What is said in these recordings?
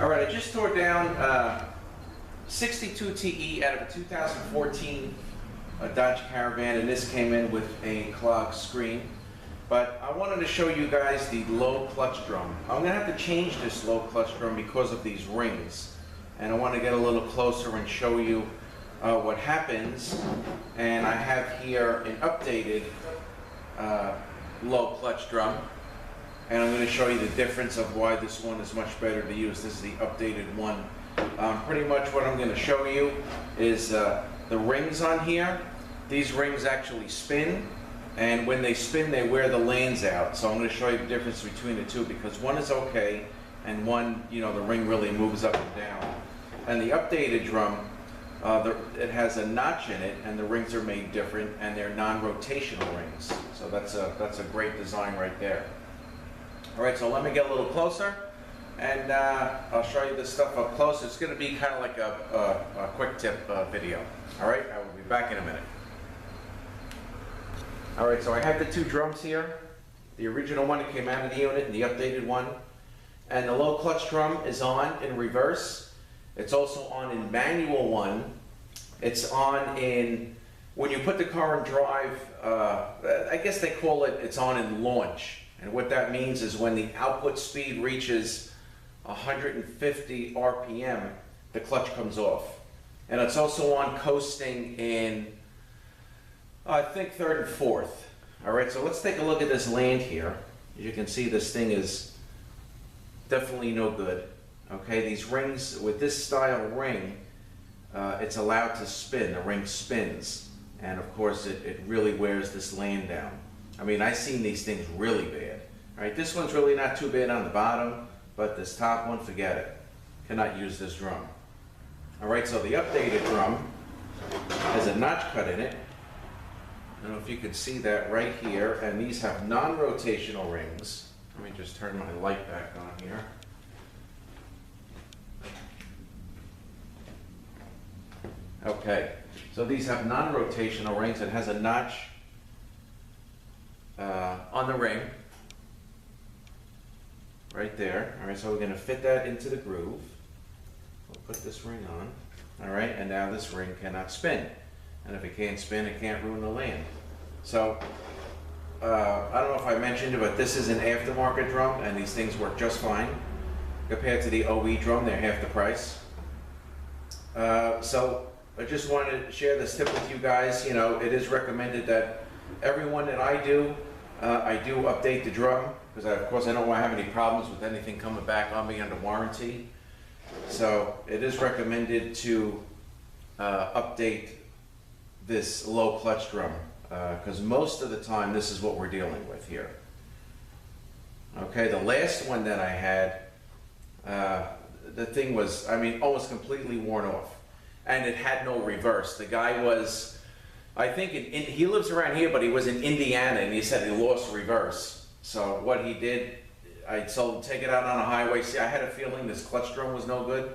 All right, I just tore down 62 TE out of a 2014 Dodge Caravan, and this came in with a clog screen. But I wanted to show you guys the low clutch drum. I'm gonna have to change this low clutch drum because of these rings. And I want to get a little closer and show you what happens. And I have here an updated low clutch drum. And I'm going to show you the difference of why this one is much better to use. This is the updated one. Pretty much what I'm going to show you is the rings on here. These rings actually spin, and when they spin they wear the lanes out. So I'm going to show you the difference between the two, because one is okay and one, you know, the ring really moves up and down. And the updated drum, it has a notch in it, and the rings are made different, and they're non-rotational rings. So that's a great design right there. All right, so let me get a little closer, and I'll show you this stuff up close. It's going to be kind of like a quick tip video. All right, I will be back in a minute. All right, so I have the two drums here. The original one that came out of the unit and the updated one. And the low clutch drum is on in reverse. It's also on in manual one. It's on in, when you put the car in drive, I guess they call it, it's on in launch. And what that means is when the output speed reaches 150 RPM, the clutch comes off. And it's also on coasting in, I think, third and fourth. All right, so let's take a look at this land here. As you can see, this thing is definitely no good. Okay, these rings, with this style ring, it's allowed to spin. The ring spins. And of course, it really wears this land down. I mean, I've seen these things really bad. All right, this one's really not too bad on the bottom, but this top one, forget it. Cannot use this drum. All right, so the updated drum has a notch cut in it. I don't know if you can see that right here, and these have non-rotational rings. Let me just turn my light back on here. Okay, so these have non-rotational rings. It has a notch on the ring, right there. All right, so we're going to fit that into the groove. We'll put this ring on. All right, and now this ring cannot spin. And if it can't spin, it can't ruin the land. So, I don't know if I mentioned it, but this is an aftermarket drum, and these things work just fine. Compared to the OE drum, they're half the price. So, I just wanted to share this tip with you guys. You know, it is recommended that everyone that I do update the drum, because of course I don't want to have any problems with anything coming back on me under warranty. So it is recommended to update this low clutch drum, because most of the time this is what we're dealing with here. Okay, the last one that I had, the thing was, I mean, almost completely worn off, and it had no reverse. The guy was, I think he lives around here, but he was in Indiana, and he said he lost reverse. So what he did, I told him, take it out on a highway. See, I had a feeling this clutch drum was no good.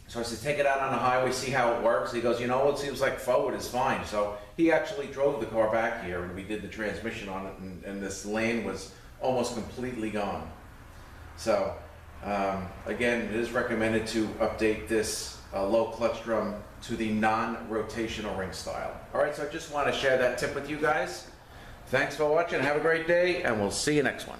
So I said, take it out on a highway, see how it works. He goes, you know, it seems like forward is fine. So he actually drove the car back here, and we did the transmission on it, and this lane was almost completely gone. So again, it is recommended to update this low clutch drum to the non-rotational ring style. All right, so I just want to share that tip with you guys. Thanks for watching. Have a great day, and we'll see you next one.